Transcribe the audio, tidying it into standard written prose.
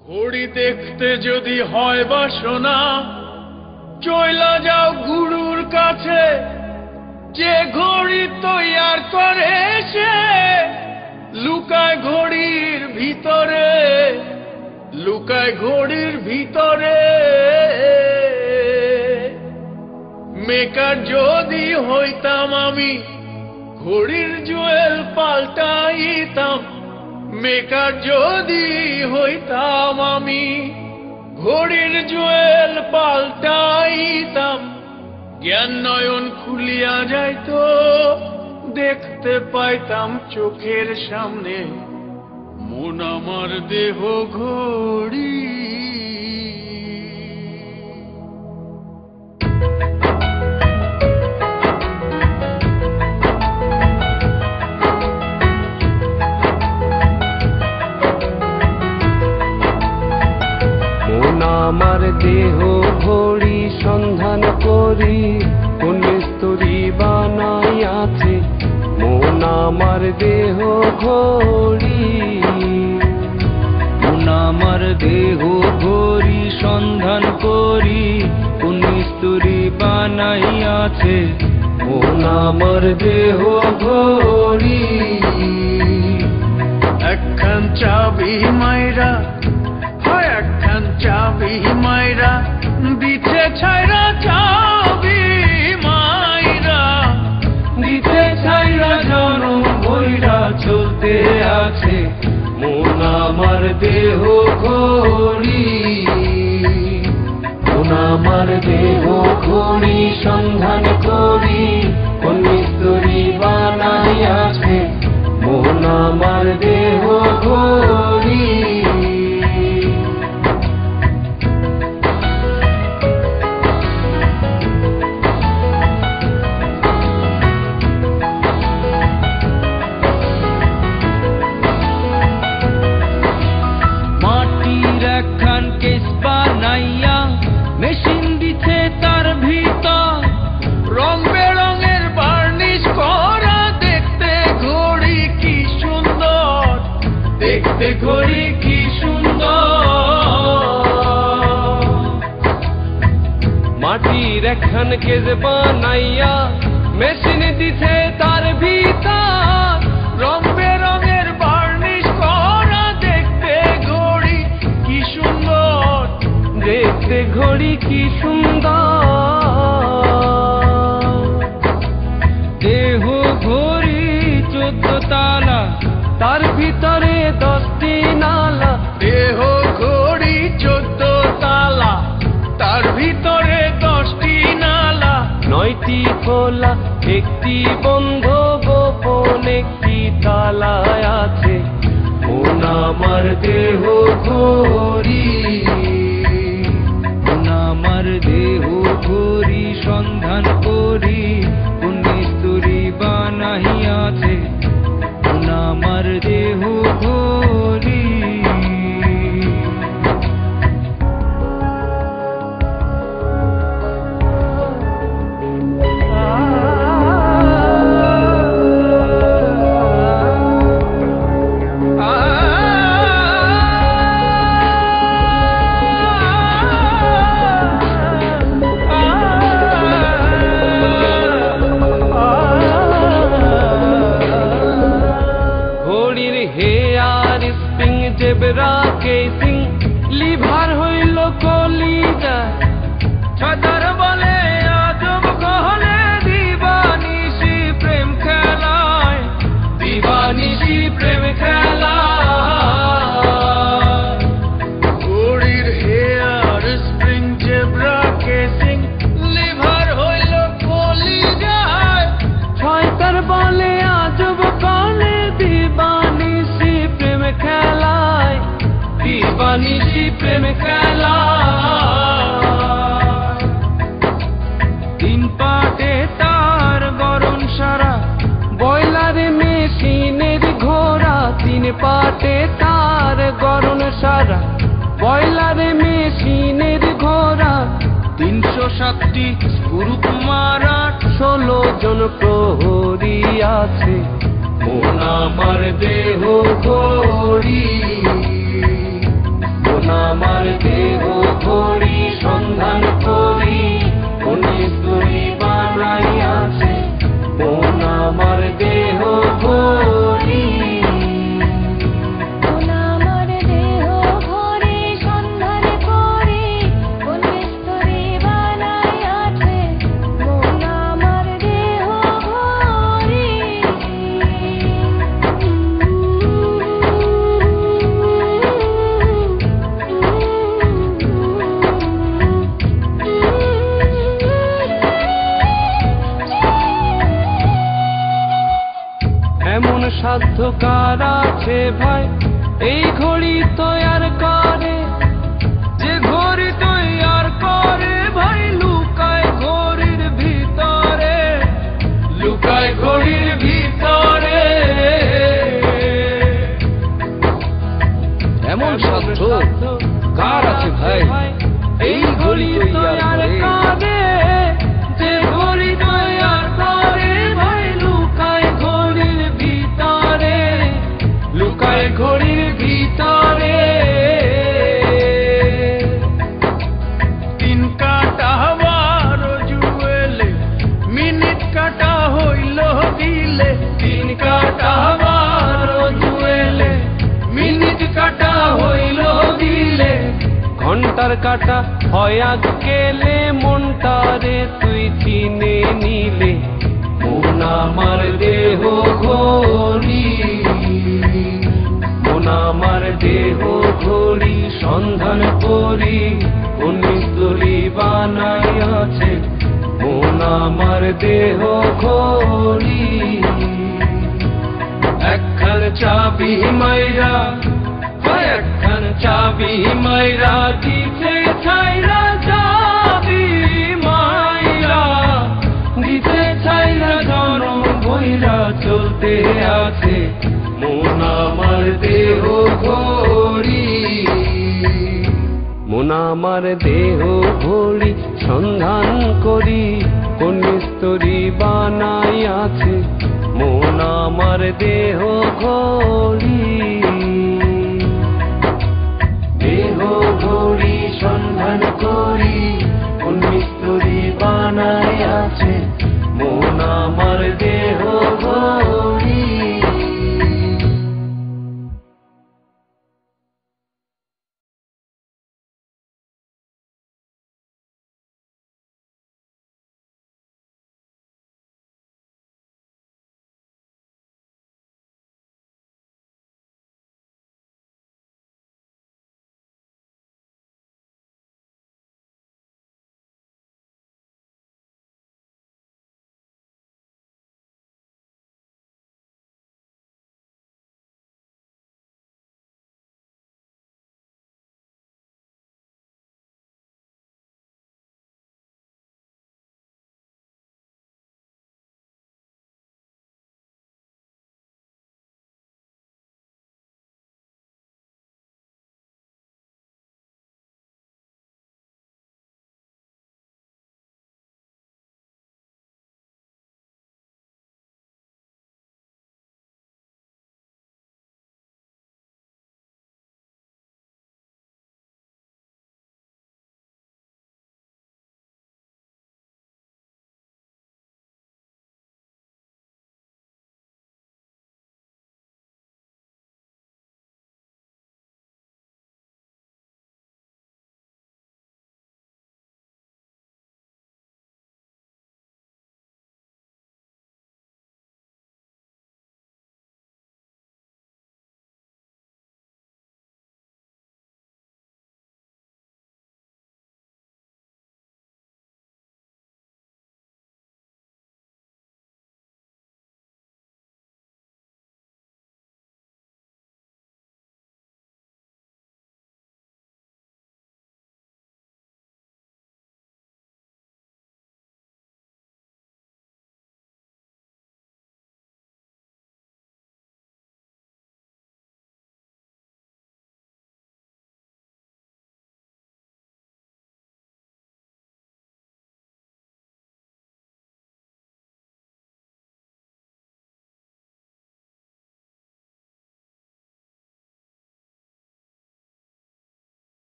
ঘড়ি দেখতে যদি হয় বাসনা, চইলা যাও গুরুর কাছে। যে ঘড়ি তৈয়ার করে সে লুকায় ঘড়ির ভিতরে, লুকায় ঘড়ির ভিতরে। মেকার যদি হইতাম আমি, ঘড়ির জুয়েল পাল্টাইতাম। মেকার যদি হইতাম আমি, ঘড়ির জুয়েল পাল্টাইতাম। জ্ঞান নয়ন খুলিয়া যাইতো, দেখতে পাইতাম চোখের সামনে মন আমার দেহ ঘড়ি। আমার দেহ ঘড়ি সন্ধান করি, কোন মিস্ত্রি বানাইয়াছে মন আমার দেহ ঘড়ি। মন আমার দেহ ঘড়ি সন্ধান করি, কোন মিস্ত্রি বানাইয়াছে মন আমার দেহ ঘড়ি। একখান চাবি মাইরা, একখান চাবি মাইরা দিতে ছাইরা, চাবি মাইরা দিতে ছাইরা জনম বইরা চলতে আছে মন আমার দেহ ঘড়ি। মন আমার দেহ ঘড়ি সন্ধান করি, কোন মিস্ত্রি বানাইয়াছে মন আমার দেহ ঘড়ি। মেশিন দিছে তার ভিতর, রং বেরঙের বার্নিশ করা, দেখতে ঘড়ি কি সুন্দর, দেখতে ঘড়ি কি সুন্দর। মাটির একখান কেজ বানাইয়া মেশিন দিছে তার ভিতর, রং বেরঙের বার্নিশ করা, দেখতে ঘড়ি কি সুন্দর, দেখতে ঘড়ি কি সুন্দর। দেহ ঘড়ি 14 তালা, তার ভিতরে 10টি নালা। দেহ ঘড়ি 14 তালা, তার ভিতরে 10টি নালা। 9টি খোলা, 1টি বন্ধ, গোপন 1টি তালা আছে মন আমার দেহ ঘড়ি। মন আমার দেহ ঘড়ি সন্ধান করি, কোন মিস্ত্রি বানাইয়াছে মন আমার দেহ ঘড়ি। জেবরা কেসিং লিভার হইল কলিজা, ছাতার বলে আজব কহলে দিবানিশি প্রেম খেলায়, দিবানিশি প্রেম খেলায়। ঘড়ির hair spring zebra casing lever হইল কলিজায়, ছয়তার বলে আজব কলে দিবানিশি প্রেম খেলায়, দিবানিশি প্রেম খেলায়। 3 পাটে তার গর পাটে তার গরণ সারা, বয়লারে মেশিনের ঘোড়া, 307টি গ্রুপ মারা, 16 জন প্রহরী আছে। মন আমার দেহ ঘড়ি, মন আমার দেহ ঘড়ি, সন্ধান করি কোন স্তরী বানাইয়াছে, মন আমার দেহ ঘড়ি। মন আমার দেহ ঘড়ি, সন্ধান করি কোন স্তরে বানাইয়াছে, মন আমার দেহ ঘড়ি। এমন সাধ্য কার আছে ভাই এই ঘড়ি তৈয়ার করে, যে ঘড়ি তৈয়ার করে ভাই লুকায় ঘড়ির ভিতরে, লুকায় ঘড়ির ভিতরে। এমন সাধ্য কার আছে ভাই এই ঘড়ি তৈয়ার করে, যে ঘড়ি তৈয়ার করে ভাই লুকায় ঘড়ির ভিতরে, লুকায় ঘড়ির ভিতরে। 3 কাটা 12 জুয়েলে, মিনিট কাটা হইল দিলে, 3 কাটা 12 জুয়েলে, মিনিট কাটা হইল দিলে, ঘন্টার কাটা হয় আগ গেলে, মনটারে তুই চিনে নিলে, মন আমার দেহ ঘড়ি, মন আমার দেহ ঘড়ি, সন্ধান করি কোন স্তরী বানাইয়াছে, মন আমার দেহ ঘড়ি। একখান চাবি মাইরা, একখান চাবি মাইরা দিতে ছাইরা, চাবি মাইরা দিতে ছাইরা, জনম বইরা চলতে আছে, মন আমার দেহ ঘড়ি। মন আমার দেহ ঘড়ি, সন্ধান করি কোন স্তরী বানাইয়াছে, মন আমার দেহ ঘড়ি। দেহ ঘড়ি সন্ধান করি কোন স্তরী বানাইয়াছে,